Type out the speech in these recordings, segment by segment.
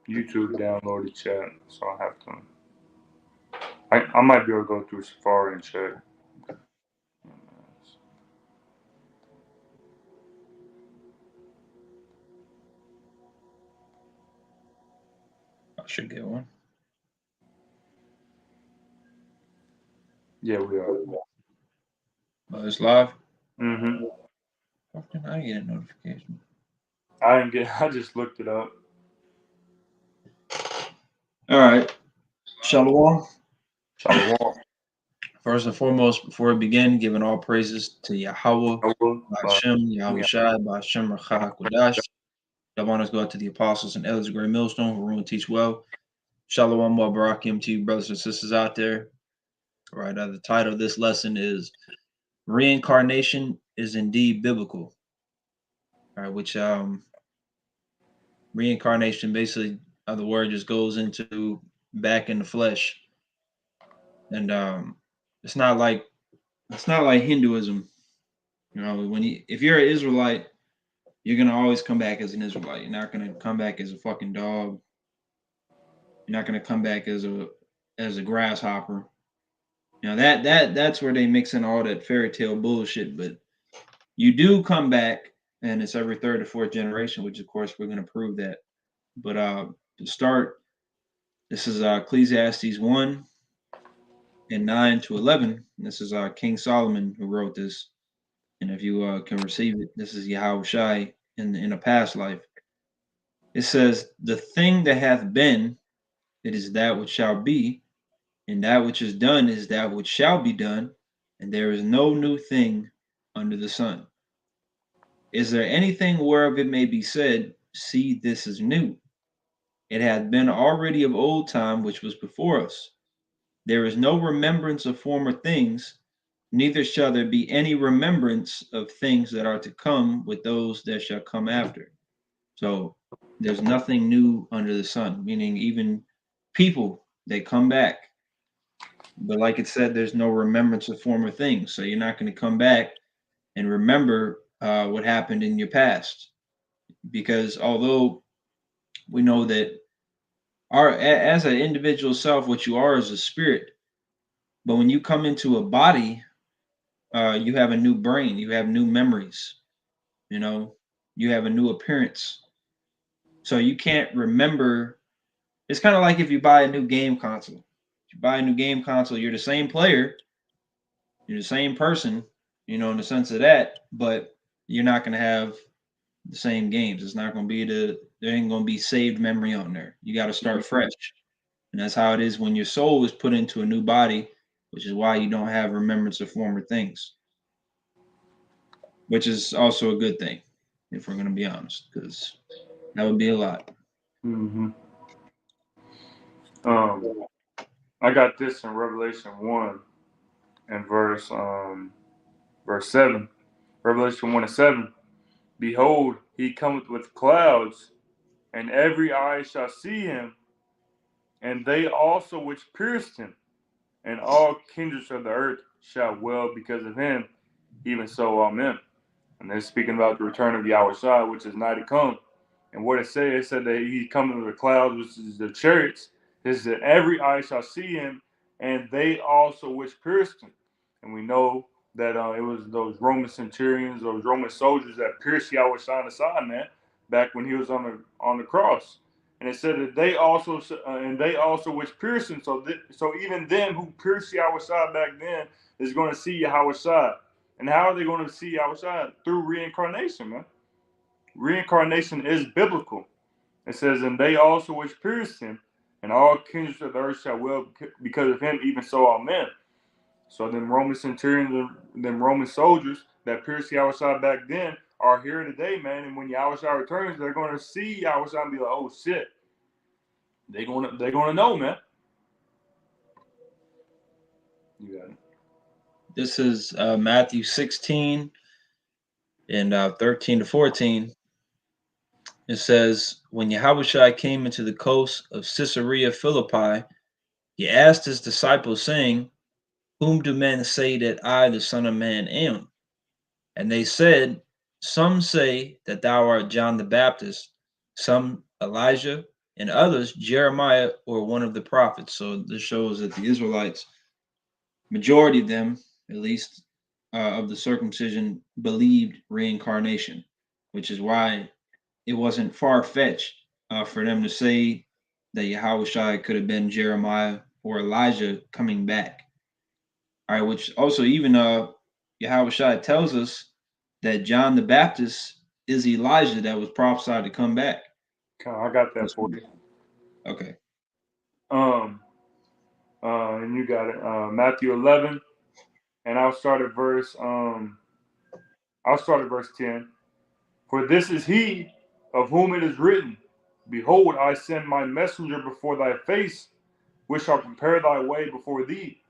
YouTube downloaded chat, so I have to. I might be able to go through Safari and check. I should get one. Yeah, we are. Oh, it's live. Mm-hmm. How can I get a notification? I didn't get. I just looked it up. All right. Shalom. Shalom. First and foremost, before we begin, giving all praises to Yahweh, But Hashem, Yahweh yeah, Shai, Hashem, Rachah HaKodash. The honors go out to the apostles and elders of Great Millstone who rule and teach well. Shalom, wa barakim to you, brothers and sisters out there. All right, the title of this lesson is Reincarnation is Indeed Biblical. All right, which reincarnation basically, the word just goes into back in the flesh. And it's not like Hinduism. You know, if you're an Israelite, you're gonna always come back as an Israelite. You're not gonna come back as a fucking dog. You're not gonna come back as a grasshopper. You know that's where they mix in all that fairy tale bullshit. But you do come back, and it's every third or fourth generation, which of course we're gonna prove that. But to start, this is Ecclesiastes 1:9-11. This is King Solomon who wrote this. And if you can receive it, this is Yahweh Shai in a past life. It says, "The thing that hath been, it is that which shall be, and that which is done is that which shall be done, and there is no new thing under the sun. Is there anything whereof it may be said, see, this is new? It hath been already of old time which was before us. There is no remembrance of former things, neither shall there be any remembrance of things that are to come with those that shall come after." So there's nothing new under the sun, meaning even people, they come back. But like it said, there's no remembrance of former things. So you're not going to come back and remember what happened in your past. Because although we know that as an individual self, what you are is a spirit. But when you come into a body, you have a new brain, you have new memories, you know, you have a new appearance. So you can't remember. It's kind of like if you buy a new game console. If you buy a new game console, you're the same player, you're the same person, you know, in the sense of that, but you're not going to have the same games. It's not going to be there ain't going to be saved memory on there. You got to start fresh. And that's how it is when your soul is put into a new body, which is why you don't have remembrance of former things, which is also a good thing, if we're going to be honest, because that would be a lot. mm-hmm. Um, I got this in Revelation 1 and verse 7. Revelation 1:7. Behold, he cometh with clouds, and every eye shall see him, and they also which pierced him, and all kindreds of the earth shall wail because of him, even so, amen. And they're speaking about the return of Yahweh Shai, which is nigh to come. And what it said that he coming with the clouds, which is the chariots. It says that every eye shall see him, and they also which pierced him. And we know that it was those Roman centurions, those Roman soldiers that pierced Yahweh Shai in the side, man, back when he was on the cross. And it said that they also which pierced him. So even them who pierced Yahweh Shai back then is going to see Yahweh Shai. And how are they going to see Yahweh Shai? Through reincarnation, man. Reincarnation is biblical. It says, and they also which pierced him, and all kindreds of the earth shall well because of him, even so all men. So them Roman centurions, them Roman soldiers that pierced Yahweh back then are here today, man. And when Yahweh returns, they're going to see Yahweh and be like, oh shit. They're gonna know, man. You got it. This is Matthew 16 and 13-14. It says, "When Yahushua came into the coast of Caesarea Philippi, he asked his disciples, saying, Whom do men say that I, the Son of Man, am? And they said, Some say that thou art John the Baptist, some Elijah, and others Jeremiah or one of the prophets. So this shows that the Israelites, majority of them, at least of the circumcision, believed reincarnation, which is why it wasn't far fetched for them to say that Yahushua could have been Jeremiah or Elijah coming back. All right, which also even Yahushua tells us that John the Baptist is Elijah that was prophesied to come back. I got that for you. Okay. Um, and you got it. Matthew 11, and I'll start at verse 10. For this is he of whom it is written, Behold, I send my messenger before thy face, which shall prepare thy way before thee.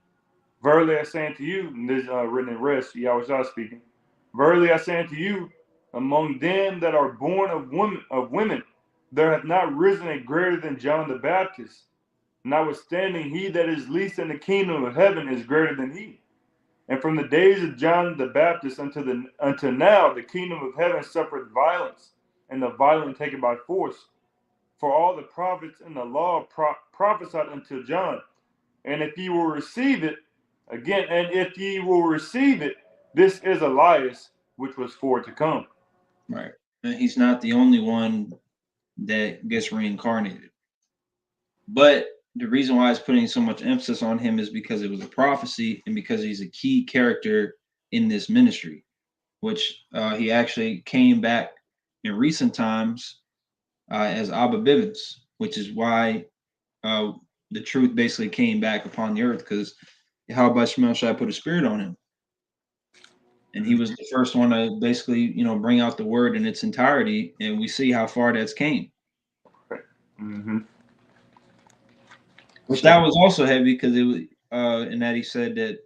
Verily I say unto you, and this is written in red, so Yahweh speaking. Verily I say unto you, among them that are born of women, there hath not risen a greater than John the Baptist. Notwithstanding, he that is least in the kingdom of heaven is greater than he. And from the days of John the Baptist unto now, the kingdom of heaven suffereth violence, and the violent take it by force. For all the prophets and the law prophesied unto John. And if ye will receive it, again, and if ye will receive it, this is Elias, which was for to come. Right. And he's not the only one that gets reincarnated. But the reason why it's putting so much emphasis on him is because it was a prophecy and because he's a key character in this ministry, which he actually came back in recent times as Abba Bivens, which is why the truth basically came back upon the earth because how about Shemel Shai put a spirit on him? And he was the first one to basically, bring out the word in its entirety, and we see how far that's came. Mm-hmm. Which that was also heavy because it was, in that he said that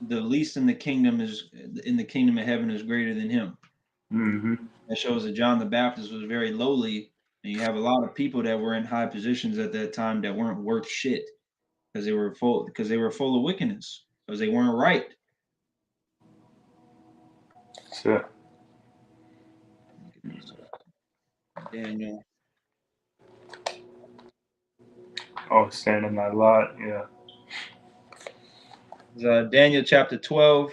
the least in the kingdom of heaven is greater than him. Mm-hmm. That shows that John the Baptist was very lowly, and you have a lot of people that were in high positions at that time that weren't worth shit because they were full of wickedness because they weren't right. So, Daniel. standing my lot, yeah. Daniel chapter 12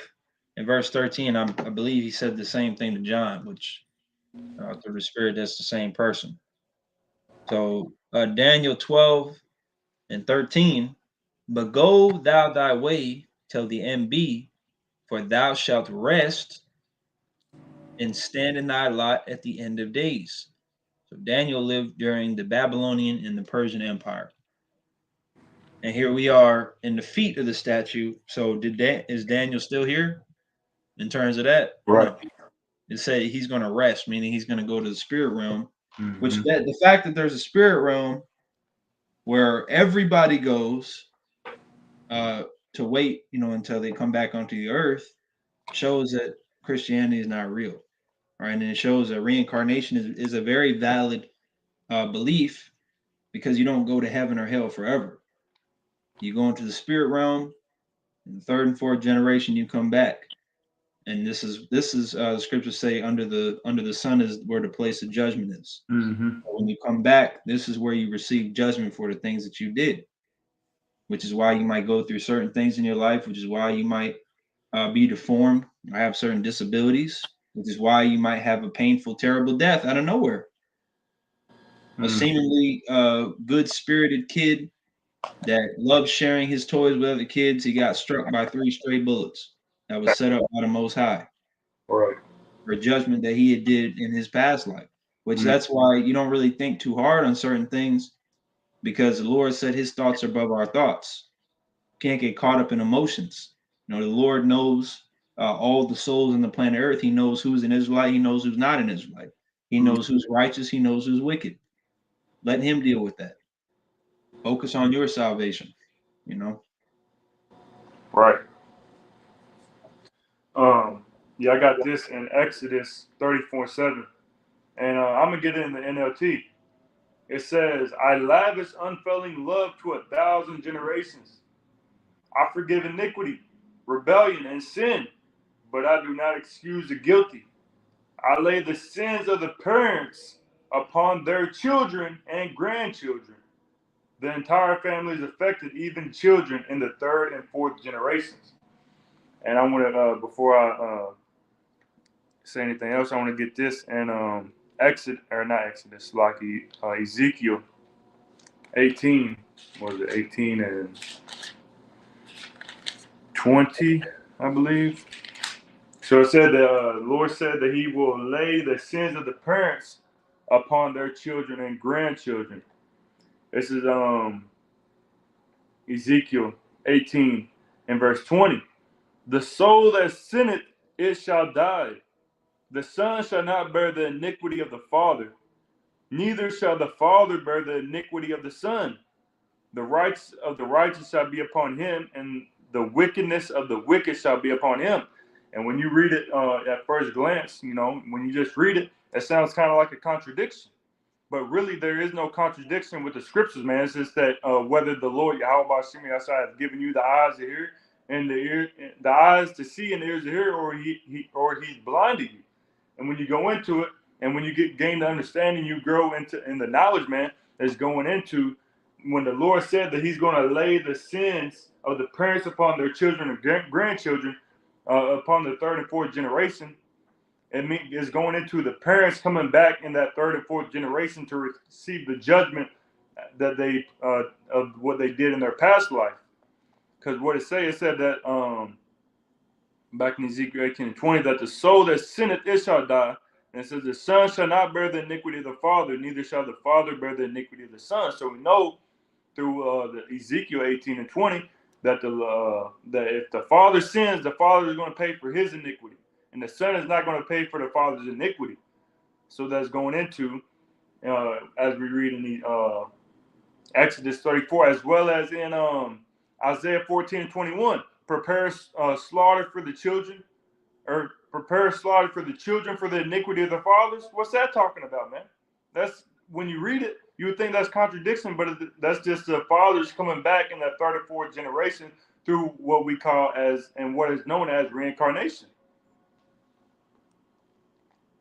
and verse 13. I believe he said the same thing to John, which through the Spirit, that's the same person. So Daniel 12 and 13. But go thou thy way till the end be, for thou shalt rest and stand in thy lot at the end of days. So Daniel lived during the Babylonian and the Persian Empire. And here we are in the feet of the statue. So is Daniel still here in terms of that? Right. No. It said he's going to rest, meaning he's going to go to the spirit realm. Which Mm-hmm. the fact that there's a spirit realm where everybody goes to wait, until they come back onto the earth, shows that Christianity is not real, right? And it shows that reincarnation is a very valid belief because you don't go to heaven or hell forever. You go into the spirit realm, in the third and fourth generation, you come back. And this is the scriptures say under the sun is where the place of judgment is. Mm-hmm. When you come back, this is where you receive judgment for the things that you did, which is why you might go through certain things in your life, which is why you might be deformed or have certain disabilities, which is why you might have a painful, terrible death out of nowhere. A Mm-hmm. seemingly good spirited kid that loves sharing his toys with other kids, he got struck by 3 stray bullets that was set up by the Most High Right. for judgment that he had did in his past life. Which Mm-hmm. that's why you don't really think too hard on certain things because the Lord said his thoughts are above our thoughts. Can't get caught up in emotions. The Lord knows all the souls on the planet Earth. He knows who's an Israelite. He knows who's not an Israelite. He knows who's righteous. He knows who's wicked. Let him deal with that. Focus on your salvation. Right. Yeah, I got this in Exodus 34:7. And I'm going to get it in the NLT. It says, I lavish unfailing love to 1,000 generations. I forgive iniquity, rebellion, and sin, but I do not excuse the guilty. I lay the sins of the parents upon their children and grandchildren. The entire family is affected, even children in the third and fourth generations. And I want to, before I say anything else, I want to get this and like Ezekiel 18, was it 18 and 20, I believe. So it said that the Lord said that He will lay the sins of the parents upon their children and grandchildren. This is Ezekiel 18 and verse 20. The soul that sinneth, it shall die. The son shall not bear the iniquity of the father, neither shall the father bear the iniquity of the son. The rights of the righteous shall be upon him, and the wickedness of the wicked shall be upon him. And when you read it at first glance, when you just read it, it sounds kind of like a contradiction. But really, there is no contradiction with the scriptures, man. It's just that whether the Lord Yahweh Shemi Yasai has given you the eyes to hear and the eyes to see and the ears to hear, or He's blinded you. And when you go into it, and when you gain the understanding, you grow in the knowledge, man. That's going into when the Lord said that He's going to lay the sins of the parents upon their children and grandchildren, upon the third and fourth generation. It's going into the parents coming back in that third and fourth generation to receive the judgment that they of what they did in their past life. Because what it said that back in Ezekiel 18 and 20, that the soul that sinneth, it shall die. And it says the son shall not bear the iniquity of the father, neither shall the father bear the iniquity of the son. So we know through the Ezekiel 18 and 20 that that if the father sins, the father is going to pay for his iniquity, and the son is not going to pay for the father's iniquity. So that's going into as we read in the Exodus 34, as well as in Isaiah 14 and 21. Prepare slaughter for the children, or prepare slaughter for the children for the iniquity of the fathers. What's that talking about, man? That's when you read it, you would think that's contradiction, but that's just the fathers coming back in that third or fourth generation through what we call as and what is known as reincarnation.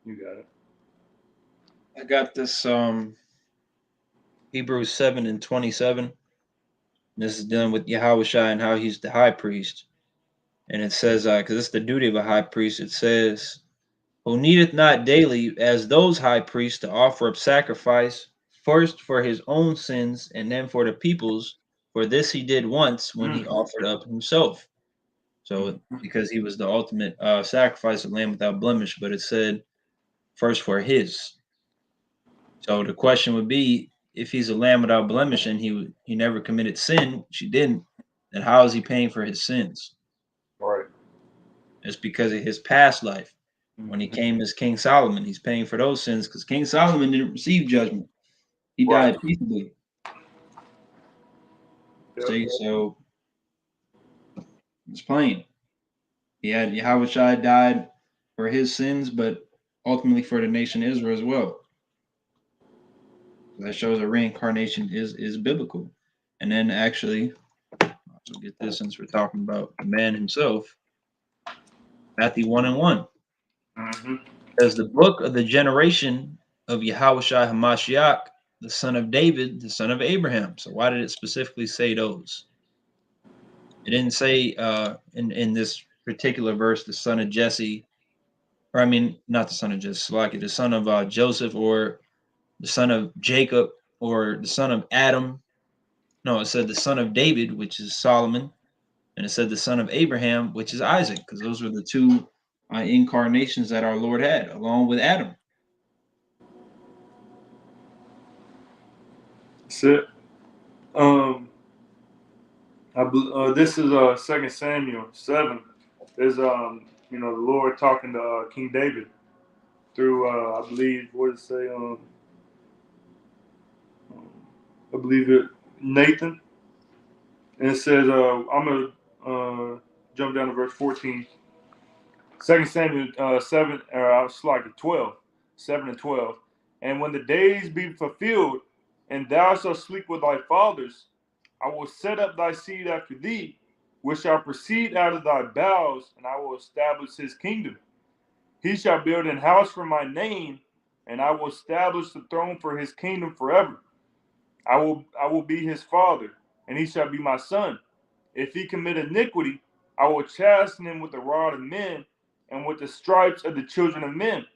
You got it. I got this Hebrews 7 and 27. This is dealing with Yahushua and how he's the high priest. And it says, because it's the duty of a high priest, it says, who needeth not daily as those high priests to offer up sacrifice, first for his own sins and then for the people's, for this he did once when he offered up himself. So because he was the ultimate sacrifice of lamb without blemish, but it said first for his. So the question would be, if he's a lamb without blemish and he never committed sin, which he didn't, then how is he paying for his sins? Right. It's because of his past life. When he came as King Solomon, he's paying for those sins because King Solomon didn't receive judgment. He died peaceably. Yep. See, so it's plain. He had Yahushua died for his sins, but ultimately for the nation Israel as well. So that shows that reincarnation is biblical. And then actually, so get this since we're talking about the man himself, Matthew 1 and 1. Mm-hmm. As the book of the generation of Yahushua Hamashiach, the son of David, the son of Abraham. So why did it specifically say those? It didn't say in this particular verse the son of Jesse, or I mean not the son of Jesse, like the son of Joseph, or the son of Jacob, or the son of Adam. No, it said the son of David, which is Solomon, and it said the son of Abraham, which is Isaac, because those were the two incarnations that our Lord had, along with Adam. That's it. This is 2 Samuel 7. Is the Lord talking to King David through I believe what does it say I believe it Nathan, and it says I'm gonna jump down to verse 14. 2 Samuel 7 or I was like 12, 7 and 12. And when the days be fulfilled, and thou shalt sleep with thy fathers, I will set up thy seed after thee, which shall proceed out of thy bowels, and I will establish his kingdom. He shall build an house for my name, and I will establish the throne for his kingdom forever. I will be his father, and he shall be my son. If he commit iniquity, I will chasten him with the rod of men and with the stripes of the children of men.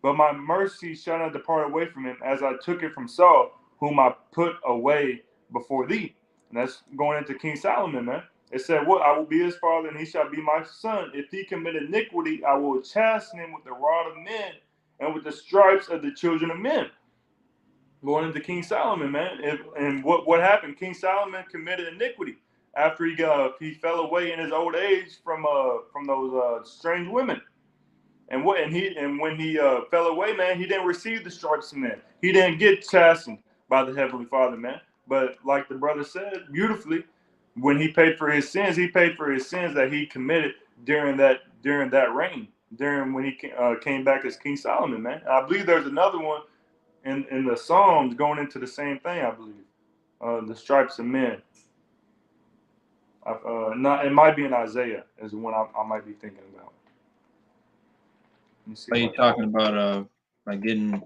But my mercy shall not depart away from him, as I took it from Saul, whom I put away before thee. And that's going into King Solomon, man. It said, "What? I will be his father, and he shall be my son. If he commit iniquity, I will chasten him with the rod of men and with the stripes of the children of men." Going into King Solomon, man. And what happened? King Solomon committed iniquity after he fell away in his old age from those strange women. And when he fell away, man, he didn't receive the stripes of men. He didn't get chastened by the heavenly Father, man. But like the brother said beautifully, when he paid for his sins that he committed during that reign, during when he came back as King Solomon, man. I believe there's another one in the Psalms going into the same thing. I believe the stripes of men. Not it might be in Isaiah is the one I might be thinking about. Let me see Are if you I can. talking about like getting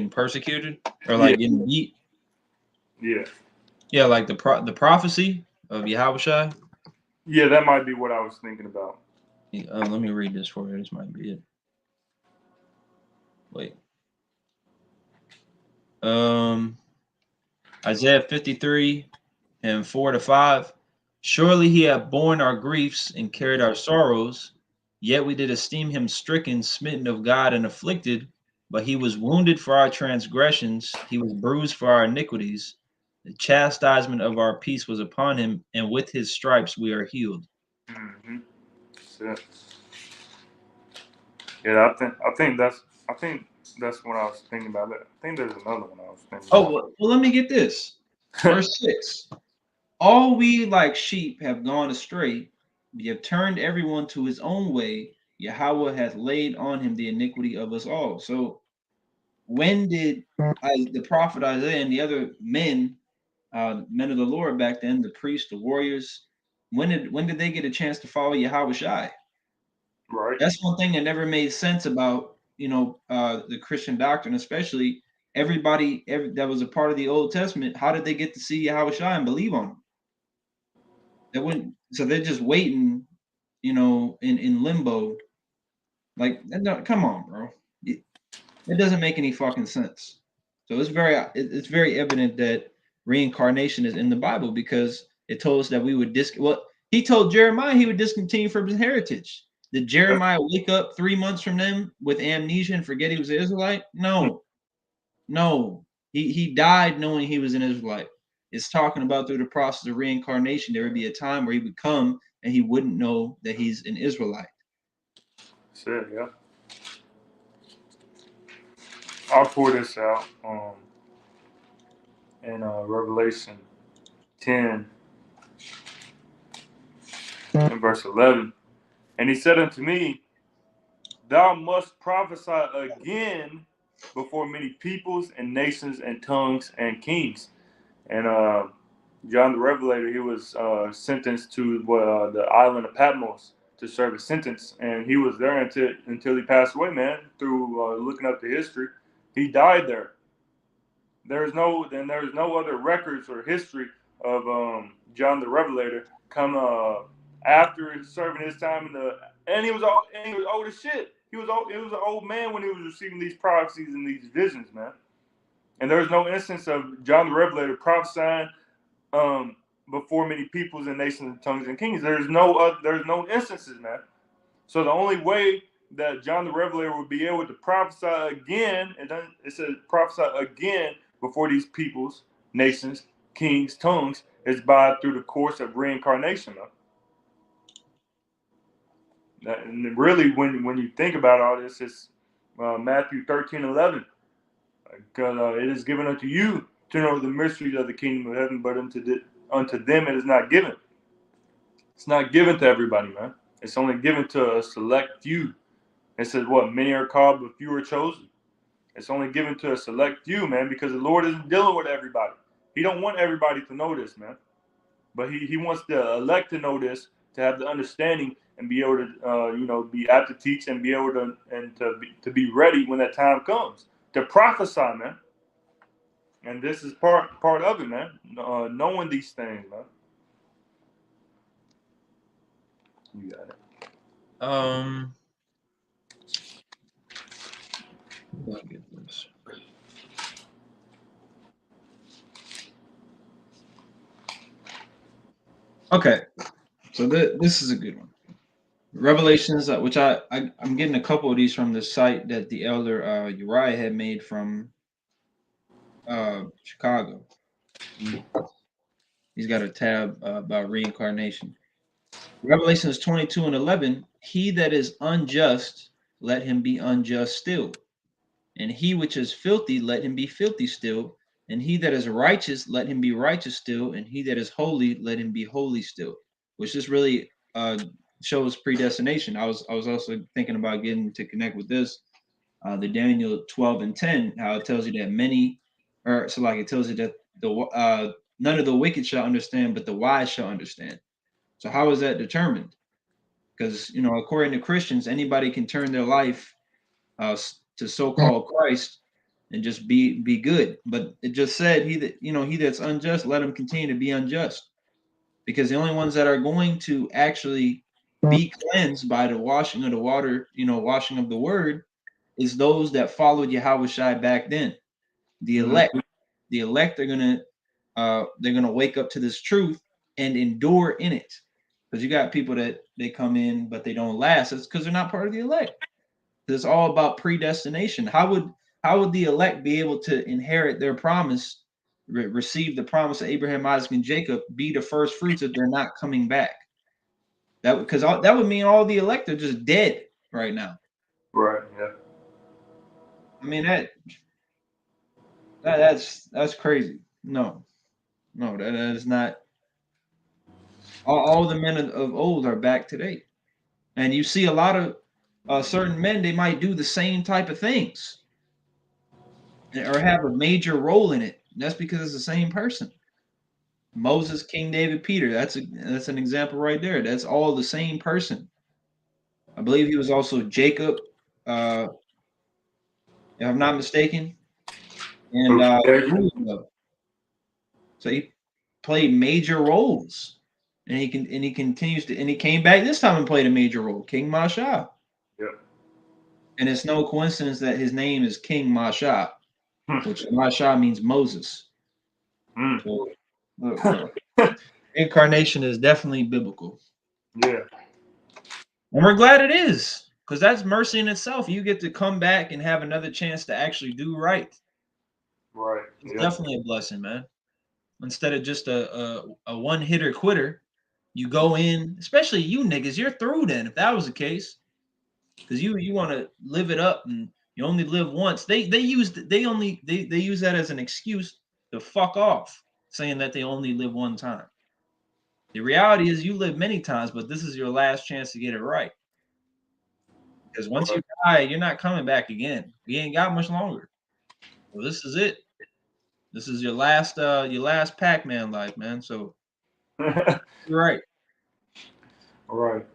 persecuted or Yeah, like getting beat? yeah, Yeah, like the prophecy of Yahushua. yeah. That might be what I was thinking about. Let me read this for you. This might be it. Wait. Um, Isaiah 53 and 4 to 5. Surely he hath borne our griefs and carried our sorrows, yet we did esteem him stricken, smitten of God, and afflicted. But he was wounded for our transgressions, he was bruised for our iniquities. The chastisement of our peace was upon him, and with his stripes we are healed. Mm-hmm. So, yeah, I think that's what I was thinking about. I think there's another one I was thinking Oh, about. well, let me get this. Verse 6. All we like sheep have gone astray. We have turned everyone to his own way. Yahweh hath laid on him the iniquity of us all. So when did the prophet Isaiah and the other men of the Lord back then, the priests, the warriors, when did they get a chance to follow Yahweh Shai? Right. That's one thing that never made sense about the Christian doctrine, especially that was a part of the Old Testament. How did they get to see Yahweh Shai and believe on him? They wouldn't. So they're just waiting, in limbo. Like, no, come on, bro. It doesn't make any fucking sense. So it's very evident that reincarnation is in the Bible because it told us that we would well, he told Jeremiah he would discontinue from his heritage. Did That's, Jeremiah wake up 3 months from them with amnesia and forget he was an Israelite? No, no. He died knowing he was an Israelite. It's talking about through the process of reincarnation, there would be a time where he would come and he wouldn't know that he's an Israelite. that's it. Yeah. I'll pour this out in Revelation 10 and verse 11. And he said unto me, "Thou must prophesy again before many peoples and nations and tongues and kings." And John the Revelator, he was sentenced to the island of Patmos to serve a sentence, and he was there until he passed away. Man, through looking up the history, he died there. There's no other records or history of John the Revelator come after serving his time in the and he was old as shit. He was an old man when he was receiving these prophecies and these visions, man. And there's no instance of John the Revelator prophesying um, before many peoples and nations and tongues and kings. There's no instances, man. So the only way that John the Revelator would be able to prophesy again, and then it says prophesy again before these peoples, nations, kings, tongues, is by through the course of reincarnation. And really, when you think about all this, it's Matthew 13:11, because it is given unto you to know the mysteries of the kingdom of heaven, but unto them it is not given. It's not given to everybody, man. It's only given to a select few. It says what? Many are called, but few are chosen. It's only given to a select few, man, because the Lord isn't dealing with everybody. He don't want everybody to know this, man. But he wants the elect to know this, to have the understanding and be able to, be apt to teach and be able to be ready when that time comes to prophesy, man. And this is part of it, man. Knowing these things, man. You got it. Um, let me get this. Okay, so this is a good one. Revelations, which I'm getting a couple of these from the site that the elder Uriah had made from Chicago. He's got a tab about reincarnation. Revelations 22:11. He that is unjust, let him be unjust still. And he which is filthy, let him be filthy still. And he that is righteous, let him be righteous still. And he that is holy, let him be holy still. Which just really shows predestination. I was also thinking about getting to connect with this, the Daniel 12:10, how it tells you that many, or so like it tells you that none of the wicked shall understand, but the wise shall understand. So how is that determined? Because according to Christians, anybody can turn their life to so-called Christ and just be good. But it just said he that's unjust, let him continue to be unjust. Because the only ones that are going to actually be cleansed by the washing of the water, washing of the word, is those that followed Yahweh Shai back then. The elect. Mm-hmm. The elect are gonna wake up to this truth and endure in it. Because you got people that they come in but they don't last. It's because they're not part of the elect. It's all about predestination. How would the elect be able to inherit their promise, receive the promise of Abraham, Isaac, and Jacob, be the first fruits if they're not coming back? That would mean all the elect are just dead right now. Right. Yeah. I mean that's crazy. No, that is not. All the men of old are back today, and you see a lot of certain men. They might do the same type of things or have a major role in it. That's because it's the same person. Moses, King David, Peter. That's an example right there. That's all the same person. I believe he was also Jacob, uh, if I'm not mistaken, and Okay. Jerusalem. So he played major roles, and he continues to, and he came back this time and played a major role, King Masha. Yeah. And it's no coincidence that his name is King Masha, Hmm. which Masha means Moses. Mm. So look, bro, incarnation is definitely biblical. Yeah. And we're glad it is, because that's mercy in itself. You get to come back and have another chance to actually do right. Right. It's Yeah. definitely a blessing, man. Instead of just a one hitter quitter, you go in, especially you niggas, you're through then if that was the case. Because you want to live it up and you only live once. They use that as an excuse to fuck off, saying that they only live one time. The reality is you live many times, but this is your last chance to get it right. Because once you Right. die, you're not coming back again. We ain't got much longer. Well, this is it. This is your last Pac-Man life, man. So you're right. Right.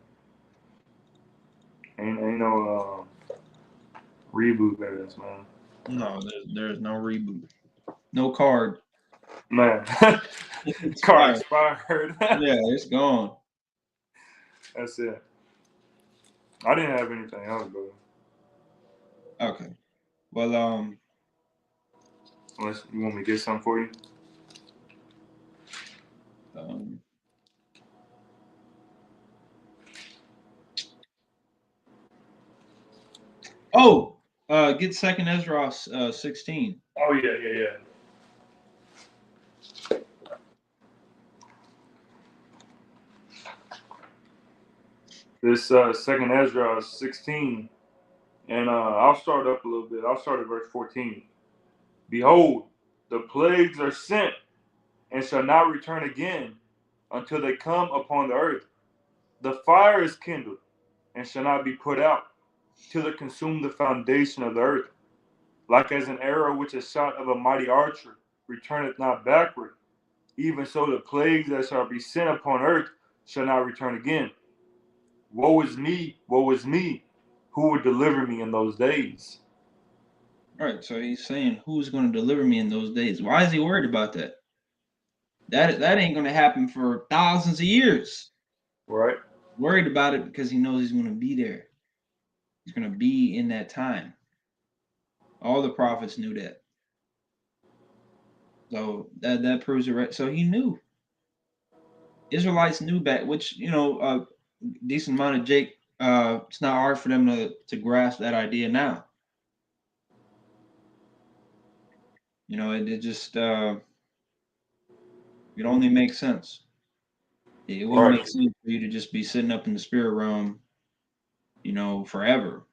Ain't no reboot better this, man. No, there's no reboot. No card. Man, It's car expired. expired. Yeah, it's gone. That's it. I didn't have anything else, bro. Okay. Well, Unless you want me to get something for you. um oh, get second Ezra 16. Oh yeah, yeah, yeah. This second Ezra 16, and I'll start up a little bit. I'll start at verse 14. Behold, the plagues are sent and shall not return again until they come upon the earth. The fire is kindled and shall not be put out till it consume the foundation of the earth. Like as an arrow which is shot of a mighty archer returneth not backward, even so the plagues that shall be sent upon earth shall not return again. woe is me, woe is me. Who would deliver me in those days? Right. So he's saying, who's going to deliver me in those days? Why is he worried about that? That ain't going to happen for thousands of years. Right? Worried about it because he knows he's going to be there. He's going to be in that time. All the prophets knew that. So that proves it right. So he knew. Israelites knew back, which decent amount of Jake. It's not hard for them to grasp that idea now. It just it only makes sense. It wouldn't Right. make sense for you to just be sitting up in the spirit realm, forever.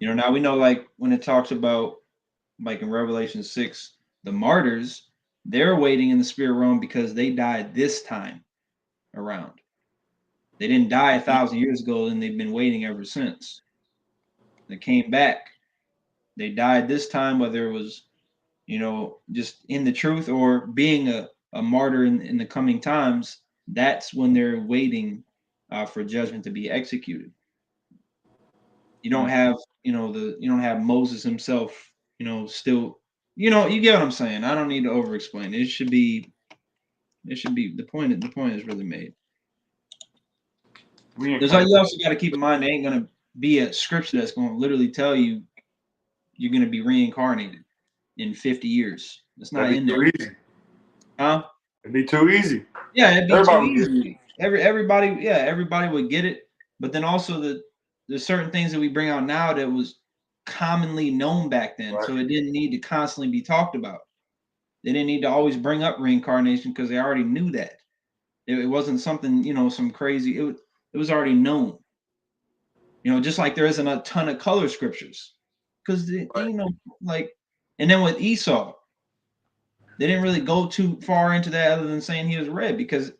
Now we know, like, when it talks about, like, in Revelation 6, the martyrs, they're waiting in the spirit realm because they died this time around. They didn't die 1,000 years ago, and they've been waiting ever since. They came back. They died this time, whether it was, just in the truth or being a martyr in the coming times. That's when they're waiting for judgment to be executed. You don't have, you don't have Moses himself, still, you get what I'm saying. I don't need to over explain. It should be the point is really made. There's like, you also got to keep in mind, there ain't gonna be a scripture that's gonna literally tell you you're gonna be reincarnated in 50 years. It's not That'd in be there. too easy. Huh? It'd be too easy. Yeah, it'd be too Everybody would get it. easy. Everybody would get it. But then also there's certain things that we bring out now that was commonly known back then. Right. So it didn't need to constantly be talked about. They didn't need to always bring up reincarnation because they already knew that. It wasn't something, some crazy. It was already known. Just like there isn't a ton of color scriptures. Because Right. like, and then with Esau, they didn't really go too far into that other than saying he was red because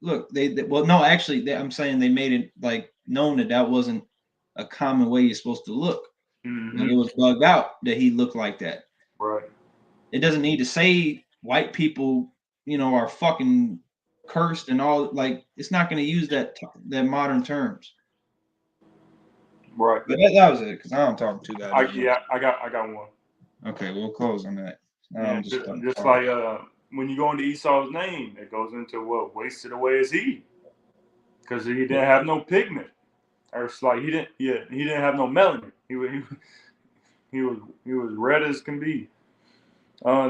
look, well, no, actually, I'm saying they made it like known that wasn't a common way you're supposed to look. Like, Mm-hmm. it was bugged out that he looked like that. Right. It doesn't need to say white people, are fucking cursed and all. Like, it's not going to use that modern terms. Right. But that was it because I don't talk too goddamn much. I got one. Okay, we'll close on that. Yeah, I'm just done just talking. like when you go into Esau's name, it goes into what wasted away is he, because he didn't have no pigment, or it's like he didn't have no melanin. He was red as can be.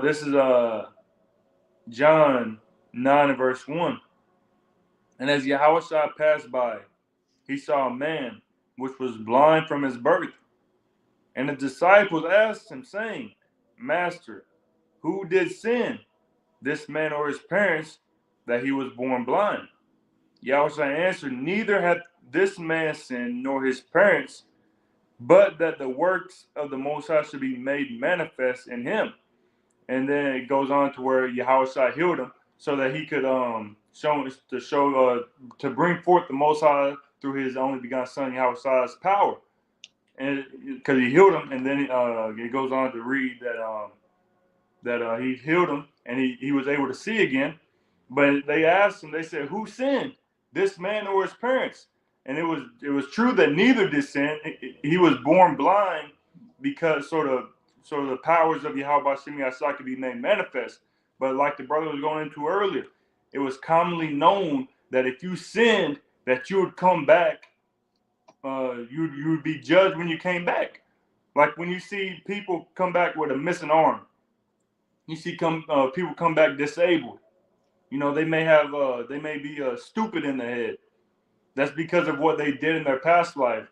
This is John 9 and verse 1. And as Yahushua passed by, he saw a man which was blind from his birth. And the disciples asked him, saying, Master, who did sin, this man or his parents, that he was born blind? Yahushua answered, Neither hath this man sinned nor his parents, but that the works of the Most High should be made manifest in him. And then it goes on to where Yahushua healed him so that he could to bring forth the Most High through his only begotten Son Yahushua's power, and because he healed him, and then it goes on to read that he healed him and he was able to see again. But they asked him, they said, who sinned, this man or his parents? And it was true that neither did sin. He was born blind because sort of the powers of Yahweh Shem Yasai could be made manifest. But like the brother was going into earlier, it was commonly known that if you sinned, that you would come back. You would be judged when you came back. Like when you see people come back with a missing arm, you see people come back disabled. They may be stupid in the head. That's because of what they did in their past life.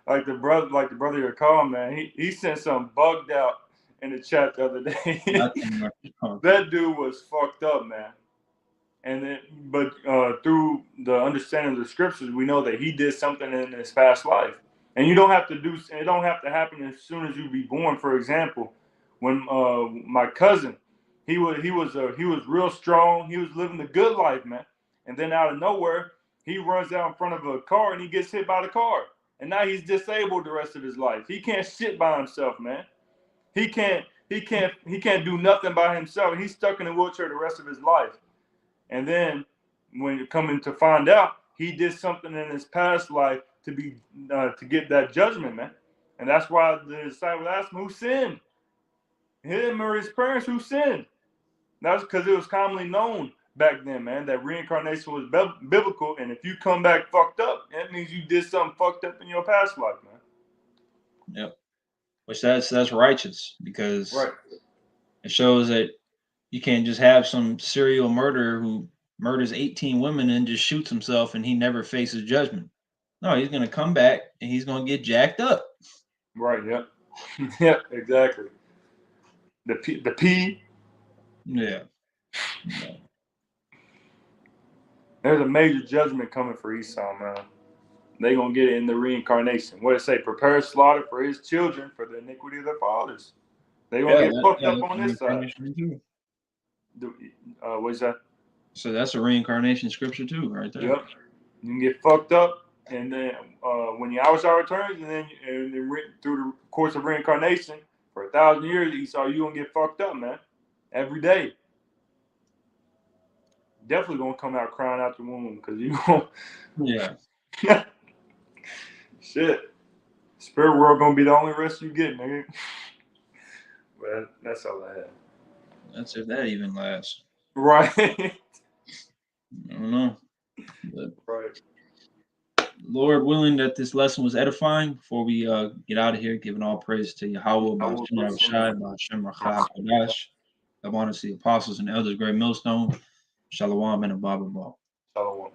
Like the brother you call, man, he sent something bugged out in the chat the other day. That dude was fucked up, man. And then, but through the understanding of the scriptures, we know that he did something in his past life, and you don't have to do. It don't have to happen as soon as you be born. For example, when my cousin, he was real strong. He was living the good life, man. And then out of nowhere, he runs out in front of a car and he gets hit by the car, and now he's disabled the rest of his life. He can't shit by himself, man. He can't do nothing by himself. He's stuck in a wheelchair the rest of his life. And then when you're coming to find out, he did something in his past life to to get that judgment, man. And that's why the disciples asked him, who sinned? Him or his parents? Who sinned? That's because it was commonly known back then, man, that reincarnation was biblical. And if you come back fucked up, that means you did something fucked up in your past life, man. Yep. Which that's righteous because Right. it shows that you can't just have some serial murderer who murders 18 women and just shoots himself and he never faces judgment. No, he's gonna come back and he's gonna get jacked up. Right. Yep. Yep. Exactly. The P. Yeah. There's a major judgment coming for Esau, man. They gonna get it in the reincarnation. What it say? Prepare slaughter for his children for the iniquity of their fathers. They gonna get fucked up on this side. What's that? So that's a reincarnation scripture too, right there. Yep. You can get fucked up, and then when Yahushua returns, and then through the course of reincarnation for 1,000 years, Esau, you gonna get fucked up, man. Every day. Definitely gonna come out crying out the womb because you gonna. Yeah. Shit. Spirit world gonna be the only rest you get, nigga. But that's all I have. That's if that even lasts. Right. I don't know. But right. Lord willing that this lesson was edifying. Before we get out of here, giving all praise to Yahweh, Ba'ashem Shai, Ba'ashem Rachah Kodash. I want to see apostles and elders, great millstone. Shalom and a Bible ball. Shalom.